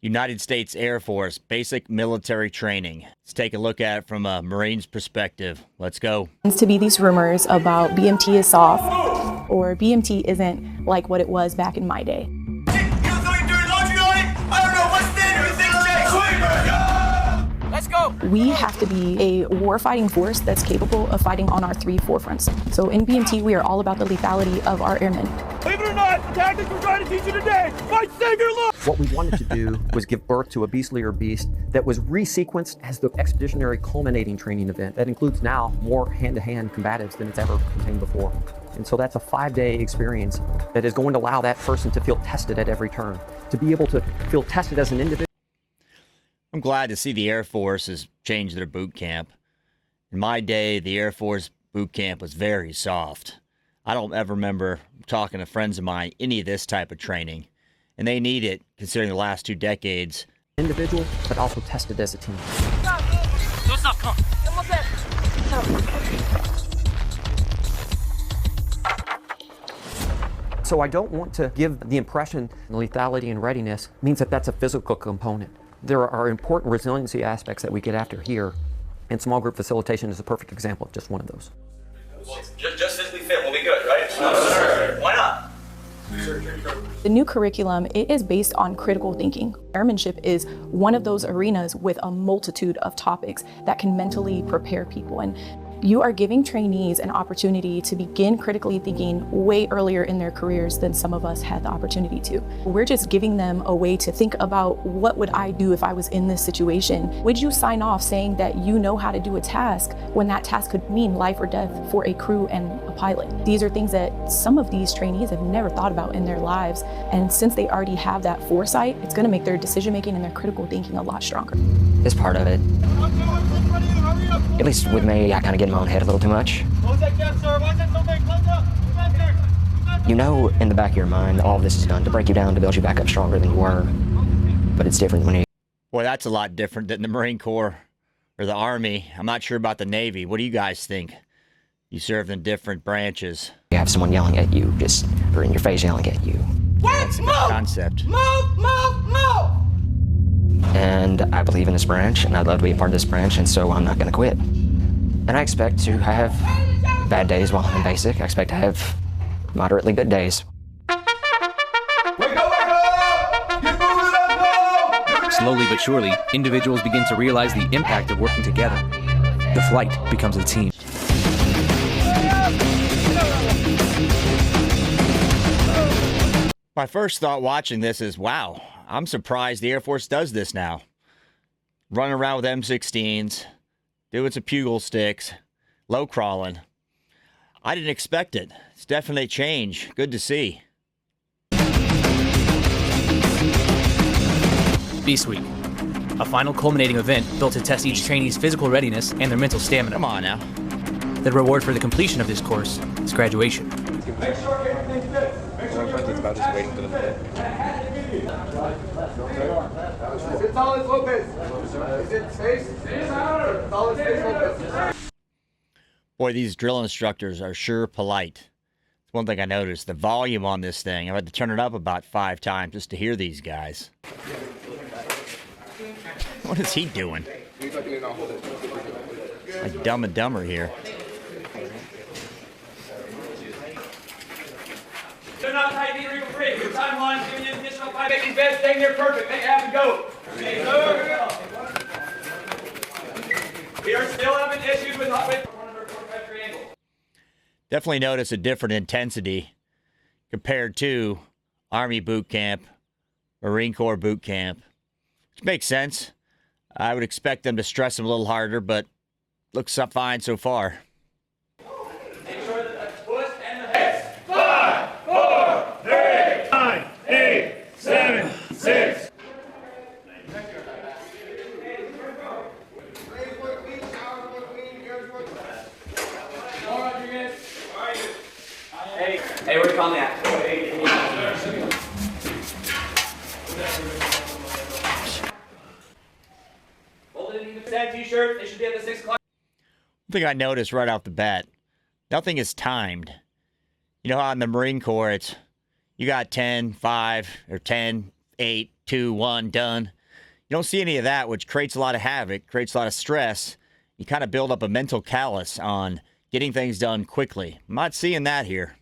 United States Air Force basic military training. Let's take a look at it from a Marine's perspective. Let's go. To be these rumors about BMT is soft or BMT isn't like what it was back in my day. Let's go. We have to be a warfighting force that's capable of fighting on our three forefronts. So in BMT, we are all about the lethality of our airmen. Believe it or not, the tactics we're trying to teach you today might save your life. What we wanted to do was give birth to a beastlier beast that was resequenced as the expeditionary culminating training event that includes now more hand-to-hand combatives than it's ever contained before. And so that's a 5-day experience that is going to allow that person to feel tested at every turn, to be able to feel tested as an individual. I'm glad to see the Air Force has changed their boot camp. In my day, the Air Force boot camp was very soft. I don't ever remember talking to friends of mine any of this type of training. And they need it, considering the last 2 decades. Individual, but also tested as a team. Don't stop, come on. So I don't want to give the impression lethality and readiness means that that's a physical component. There are important resiliency aspects that we get after here, and small group facilitation is a perfect example of just one of those. Well, just physically fit, we'll be good, right? No, sir. Why not? The new curriculum, it is based on critical thinking. Airmanship is one of those arenas with a multitude of topics that can mentally prepare people. And you are giving trainees an opportunity to begin critically thinking way earlier in their careers than some of us had the opportunity to. We're just giving them a way to think about, what would I do if I was in this situation? Would you sign off saying that you know how to do a task when that task could mean life or death for a crew and a pilot? These are things that some of these trainees have never thought about in their lives. And since they already have that foresight, it's going to make their decision making and their critical thinking a lot stronger. This part of it, at least with me, I kind of get in my own head a little too much. You know in the back of your mind, all of this is done to break you down, to build you back up stronger than you were. But it's different when you... Boy, that's a lot different than the Marine Corps or the Army. I'm not sure about the Navy. What do you guys think? You served in different branches. You have someone yelling at you, just, or in your face yelling at you. That's a good concept. Move! And I believe in this branch, and I'd love to be a part of this branch, and so I'm not going to quit. And I expect to have bad days while I'm in basic. I expect to have moderately good days. Slowly but surely, individuals begin to realize the impact of working together. The flight becomes a team. My first thought watching this is, wow, I'm surprised the Air Force does this now. Running around with M16s, doing some pugil sticks, low crawling. I didn't expect it. It's definitely a change. Good to see. Beast Week, a final culminating event built to test each trainee's physical readiness and their mental stamina. Come on now. The reward for the completion of this course is graduation. Make sure everything's good. Make sure everything's about just waiting for the fit. Is it solid, Lopez? Is it space? Solid space, Lopez. Boy, these drill instructors are sure polite. It's one thing I noticed. The volume on this thing, I've had to turn it up about 5 times just to hear these guys. What is he doing? Like Dumb and Dumber here. They're not tight, need wrinkle free. Your timeline's giving you an additional 5 making beds, staying there perfect. Make it happen, go. Okay, we are still having issues with 145 triangle. Definitely notice a different intensity compared to Army boot camp, Marine Corps boot camp, which makes sense. I would expect them to stress them a little harder, but looks fine so far. Make sure that the foot and the head. 5, 4, 3, 9, 8, 7, 6. Hey, where you on that? Hold it in the sad t-shirt. They should be at the 6 o'clock. One thing I noticed right off the bat, nothing is timed. You know how in the Marine Corps it's, you got 10, 5, or 10, 8, 2, 1, done. You don't see any of that, which creates a lot of havoc, creates a lot of stress. You kind of build up a mental callus on getting things done quickly. I'm not seeing that here.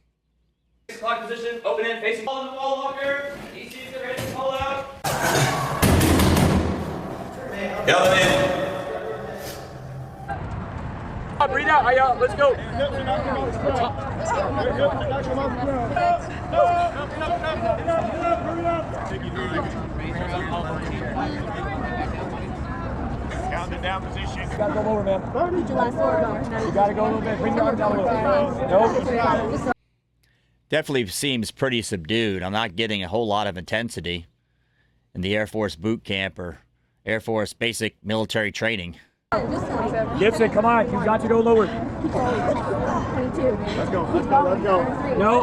6 o'clock position, open in, facing all in the wall locker. ECs get ready to pull out. Yelling in. Breathe out, y'all. Let's go. Counting down position. You gotta go lower, man. You gotta go a little bit. Bring your arm down a little bit. Nope. Definitely seems pretty subdued. I'm not getting a whole lot of intensity in the Air Force boot camp or Air Force basic military training. Gibson, come on. You got to go lower. 22. Let's go. Let's go. Let's go. No.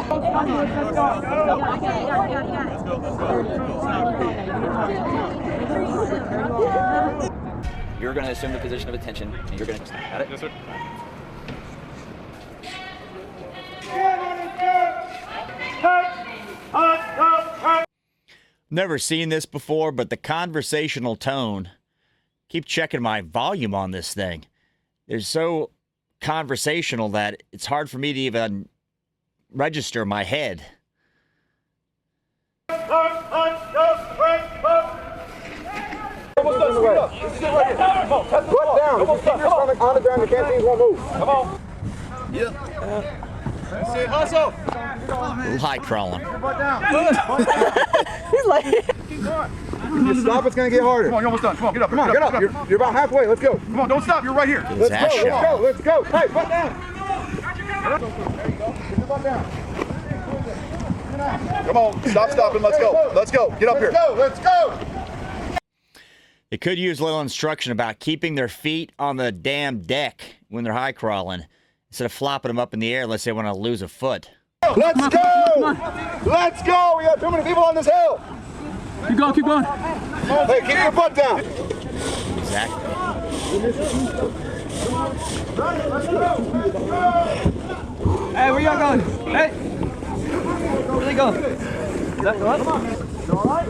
You're going to assume the position of attention, and you're going to... Got it? Yes, sir. Never seen this before, but the conversational tone. Keep checking my volume on this thing. They're so conversational that it's hard for me to even register my head. Almost done. Put down. If you keep your stomach on the ground, the canteens won't move. Come on. Yep. That's it. Hustle. High crawling. Put down. He's like... You stop, it's going to get harder. Come on, you're almost done. Come on, get up. Come on, get up. You're about halfway. Let's go. Come on, don't stop. You're right here. Let's go. Let's go. Let's go. Hey, put down. There you go. Get your butt down. Come on, stop stopping. Let's go. Let's go. Get up here. Let's go. Let's go. They could use a little instruction about keeping their feet on the damn deck when they're high crawling instead of flopping them up in the air unless they want to lose a foot. Let's go. Let's go. We got too many people on this hill. Keep going, keep going. Hey, keep your butt down. Exactly. Hey, where y'all going? Hey. Where they going? Is that go up? You all right?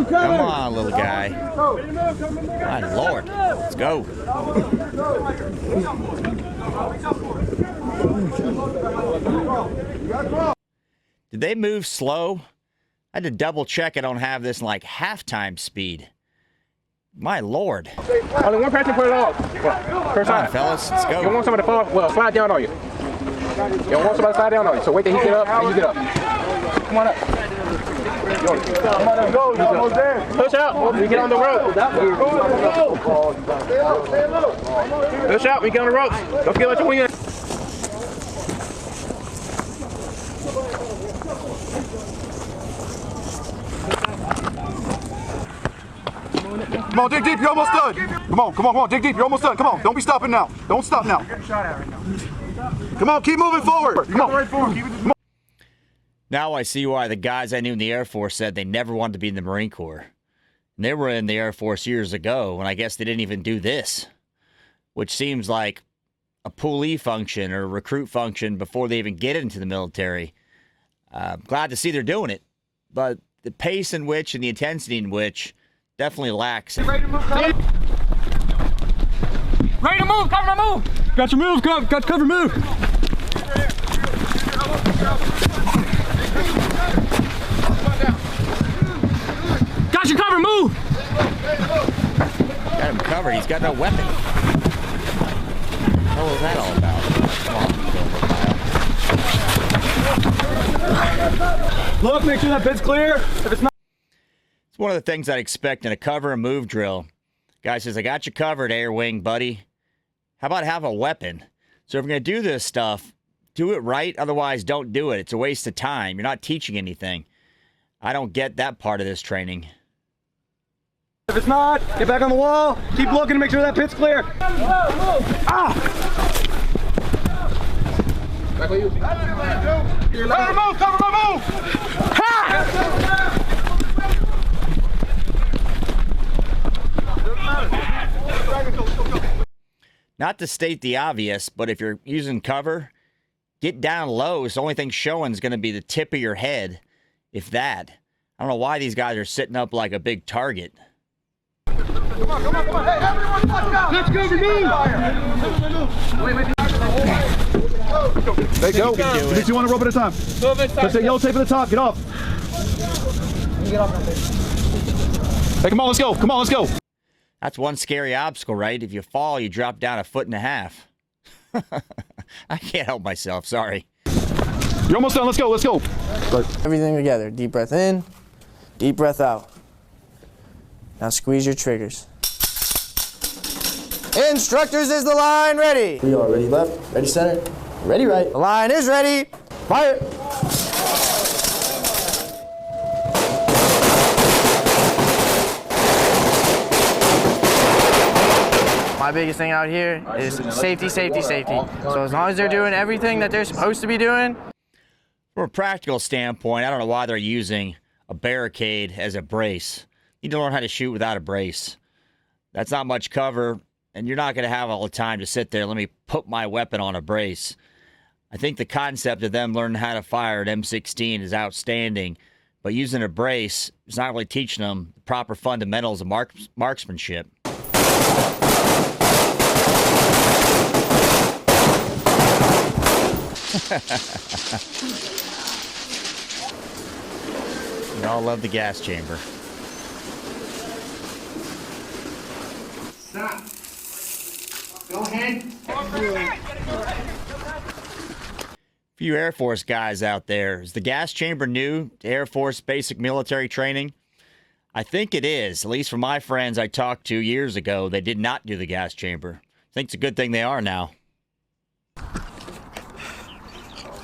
Come on, little guy. My Lord. Let's go. Did they move slow? I had to double check I don't have this in like halftime speed. My Lord. Only one person put it on. First Come on, time. fellas. Let's You don't go. want somebody to fall, well, slide down on you. You don't want somebody to slide down on you. So wait till he get up and you get up. Come on up. Come on, let's go. You're almost there. Push out. We get on the rope. Stay low. Stay low. Push out. We get on the ropes. Don't forget what you're winging. Come on, dig deep. You're almost done. Come on, come on, come on. Dig deep. You're almost done. Come on. Don't be stopping now. Don't stop now. Come on, keep moving forward. Come on. Now I see why the guys I knew in the Air Force said they never wanted to be in the Marine Corps. And they were in the Air Force years ago, and I guess they didn't even do this, which seems like a poolee function or a recruit function before they even get into the military. Glad to see they're doing it, but the pace in which and the intensity in which definitely lacks. Ready to move, cover. Ready to move, cover my move. Got your move, got to cover move. Got your cover, move. Got him covered. He's got no weapon. What was that all about? Come on, Look, make sure that bit's clear. If it's not. it's one of the things I'd expect in a cover and move drill. Guy says, I got you covered, Air Wing, buddy. How about have a weapon? So if you're going to do this stuff, do it right. Otherwise, don't do it. It's a waste of time. You're not teaching anything. I don't get that part of this training. If it's not, get back on the wall. Keep looking to make sure that pit's clear. Ah! Back with you. Cover move, cover my move. Ha! Not to state the obvious, but if you're using cover, get down low. So the only thing showing is going to be the tip of your head, if that. I don't know why these guys are sitting up like a big target. Come on, come on, come on. Hey, everyone, watch out. Let's go, Hey, go. You do one rope at a time. Let's say yellow tape at the top. Get off. Get off. Hey, come on, let's go. Come on, let's go. That's one scary obstacle, right? If you fall, you drop down 1.5 feet. I can't help myself. Sorry. You're almost done. Let's go. Let's go. Everything together. Deep breath in, deep breath out. Now squeeze your triggers. Instructors, is the line ready? We are ready left, ready center, ready right. The line is ready. Fire. My biggest thing out here is safety, safety, safety. So as long as they're doing everything that they're supposed to be doing. From a practical standpoint, I don't know why they're using a barricade as a brace. You need to learn how to shoot without a brace. That's not much cover, and you're not going to have all the time to sit there. Let me put my weapon on a brace. I think the concept of them learning how to fire at M16 is outstanding, but using a brace is not really teaching them the proper fundamentals of marksmanship. We all love the gas chamber. Stop. Go ahead. Few Air Force guys out there. Is the gas chamber new to Air Force basic military training? I think it is. At least from my friends I talked to years ago, they did not do the gas chamber. I think it's a good thing they are now.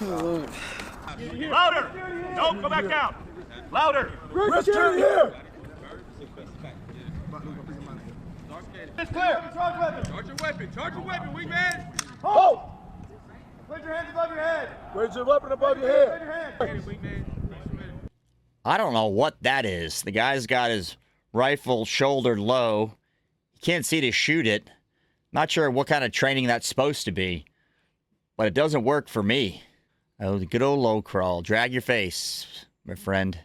Louder. Don't go back down. Louder. Where's Jerry here? It's clear. Charge weapon. Charge your weapon. Charge your weapon, wingman. Hold. Put your hands above your head. Raise your weapon above your head. I don't know what that is. The guy's got his rifle shouldered low. You can't see to shoot it. Not sure what kind of training that's supposed to be, but it doesn't work for me. Oh, the good old low crawl. Drag your face, my friend.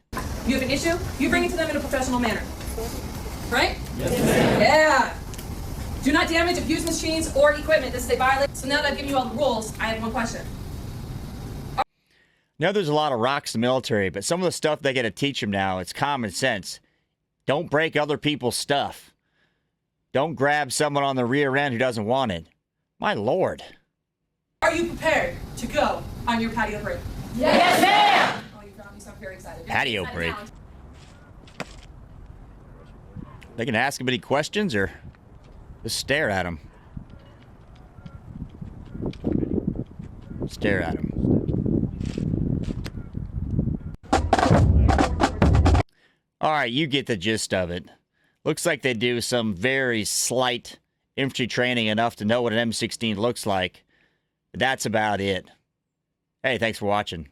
You have an issue? You bring it to them in a professional manner. Right? Yes, ma'am. Yeah. Do not damage, abuse machines or equipment. This is a violation. So now that I've given you all the rules, I have one question. Now there's a lot of rocks in the military, but some of the stuff they got to teach them now, it's common sense. Don't break other people's stuff. Don't grab someone on the rear end who doesn't want it. My Lord. Are you prepared to go on your patio break? Yes, ma'am! Oh, you got me, so I'm very excited. Patio break. They can ask him any questions or just stare at him. Stare at him. All right, you get the gist of it. Looks like they do some very slight infantry training enough to know what an M16 looks like. But that's about it. Hey, thanks for watching.